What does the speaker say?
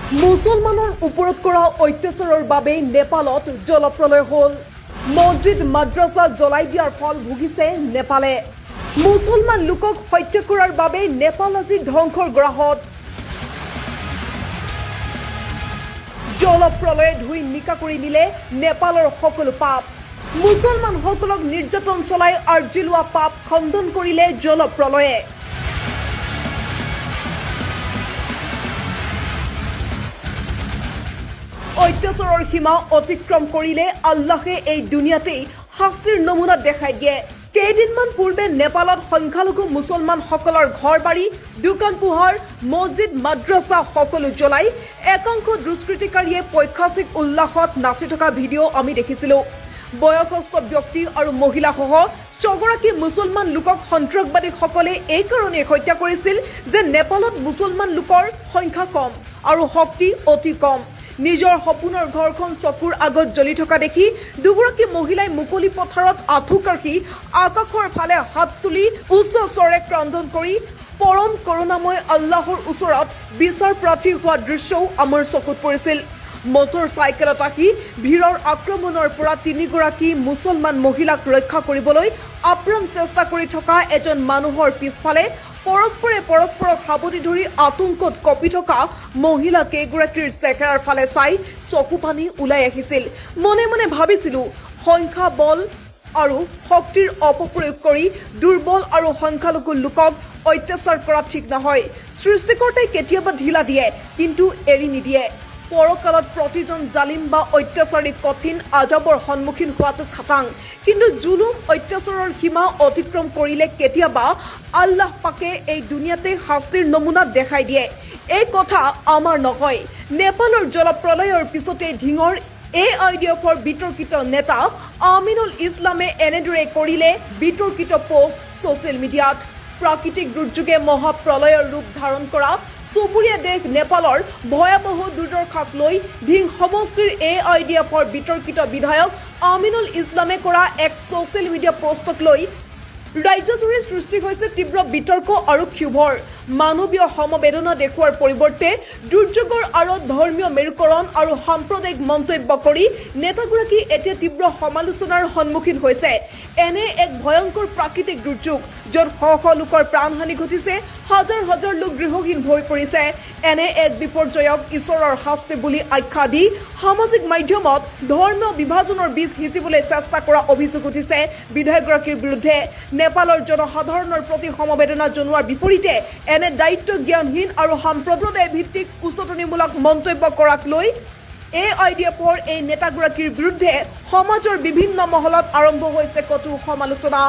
মুছলমানৰ ওপৰত কৰা অত্যাচাৰৰ বাবে নেপালত জলপ্ৰলয় হ'ল। মছজিদ মাদ্ৰাছা জ্বলাই দিয়াৰ ফল ভুগিছে নেপালে। মুছলমান লোকক হত্যা কৰাৰ বাবে নেপাল আজি ধ্বংসৰ গ্ৰাহত। জলপ্ৰলয়ে ধুই নিকা কৰি নিলে নেপালৰ সকলো পাপ। মুছলমানসকলক নিৰ্যাতন চলাই আৰ্জি লোৱা পাপ খণ্ডন কৰিলে জলপ্ৰলয়ে। অত্যাচাৰৰ সীমা অতিক্ৰম কৰিলে আল্লাহে এই দুনিয়াতেই শাস্তিৰ নমুনা দেখাই দিয়ে। কেইদিনমান পূৰ্বে নেপালত সংখ্যালঘু মুছলমানসকলৰ ঘৰ বাৰী, দোকান পোহাৰ, মছজিদ মাদ্ৰাছা সকলো জ্বলাই একাংশ দুষ্কৃতিকাৰীয়ে পৈশাচিক উল্লাসত নাচি থকা ভিডিঅ' আমি দেখিছিলোঁ। বয়সস্থ ব্যক্তি আৰু মহিলাসহ 6গৰাকী মুছলমান লোকক সন্ত্ৰাসবাদীসকলে এই কাৰণেই হত্যা কৰিছিল যে নেপালত মুছলমান লোকৰ সংখ্যা কম আৰু শক্তি অতি কম। নিজৰ সপোনৰ ঘৰখন চকুৰ আগত জ্বলি থকা দেখি দুগৰাকী মহিলাই মুকলি পথাৰত আঁঠু কাঢ়ি আকাশৰ ফালে হাত তুলি উচ্চ স্বৰে ক্ৰন্দন কৰি পৰম কৰোণাময় আল্লাহৰ ওচৰত বিচাৰ প্ৰাৰ্থী হোৱা দৃশ্যও আমাৰ চকুত পৰিছিল। মটৰ চাইকেলত আহি ভিৰৰ আক্ৰমণৰ পৰা 3গৰাকী মুছলমান মহিলাক ৰক্ষা কৰিবলৈ আপ্ৰাণ চেষ্টা কৰি থকা এজন মানুহৰ পিছফালে পৰস্পৰে পৰস্পৰক সাৱটি ধৰি আতংকত কঁপি থকা মহিলা কেইগৰাকীৰ চেহেৰাৰ ফালে চাই চকু পানী ওলাই আহিছিল। মনে মনে ভাবিছিলোঁ, সংখ্যা বল আৰু শক্তিৰ অপপ্ৰয়োগ কৰি দুৰ্বল আৰু সংখ্যালঘু লোকক অত্যাচাৰ কৰা ঠিক নহয়। সৃষ্টিকৰ্তাই কেতিয়াবা ঢিলা দিয়ে, কিন্তু এৰি নিদিয়ে। পৰকালত প্ৰতিজন জালিম বা অত্যাচাৰী কঠিন আজাবৰ সন্মুখীন হোৱাটো খাটাং, কিন্তু জুলুম অত্যাচাৰৰ সীমা অতিক্ৰম কৰিলে কেতিয়াবা আল্লাহ পাকে এই দুনিয়াতে শাস্তিৰ নমুনা দেখাই দিয়ে। এই কথা আমাৰ নহয়। নেপালৰ জলপ্ৰলয়ৰ পিছতে ঢিঙৰ AIDFৰ বিতৰ্কিত নেতা আমিনুল ইছলামে এনেদৰে কৰিলে বিতৰ্কিত পোষ্ট ছ'চিয়েল মিডিয়াত। প্ৰাকৃতিক দুৰ্যোগে মহাপ্ৰলয়ৰ ৰূপ ধাৰণ কৰা চুবুৰীয়া দেশ নেপালৰ ভয়াৱহ দুৰ্দশাক লৈ ঢিং সমষ্টিৰ AIDFৰ বিতৰ্কিত বিধায়ক আমিনুল ইছলামে কৰা এক ছ'চিয়েল মিডিয়া পোষ্টক লৈ ৰাজ্যজুৰি সৃষ্টি হৈছে তীব্ৰ বিতৰ্ক আৰু ক্ষোভৰ। মানৱীয় সমবেদনা দেখুওৱাৰ পৰিৱৰ্তে দুৰ্যোগৰ আঁৰত ধৰ্মীয় মেৰুকৰণ আৰু সাম্প্ৰদায়িক মন্তব্য কৰি নেতাগৰাকী এতিয়া তীব্ৰ সমালোচনাৰ সন্মুখীন হৈছে। এনে এক ভয়ংকৰ প্ৰাকৃতিক দুৰ্যোগ য'ত শ শ লোকৰ প্ৰাণহানি ঘটিছে, হাজাৰ হাজাৰ লোক গৃহহীন হৈ পৰিছে। এনে এক বিপৰ্যয়ক ঈশ্বৰৰ শাস্তি বুলি আখ্যা দি সামাজিক মাধ্যমত ধৰ্মীয় বিভাজনৰ বীজ সিঁচিবলৈ চেষ্টা কৰা অভিযোগ উঠিছে বিধায়কগৰাকীৰ বিৰুদ্ধে। নেপালৰ জনসাধাৰণৰ প্ৰতি সমবেদনা জনোৱাৰ বিপৰীতে এনে দায়িত্ব জ্ঞানহীন আৰু সম্প্ৰদায় ভিত্তিক উচতনিমূলক মন্তব্য কৰাক লৈ AIDFৰ এই নেতাগৰাকীৰ বিৰুদ্ধে সমাজৰ বিভিন্ন মহলত আৰম্ভ হৈছে কঠোৰ সমালোচনা।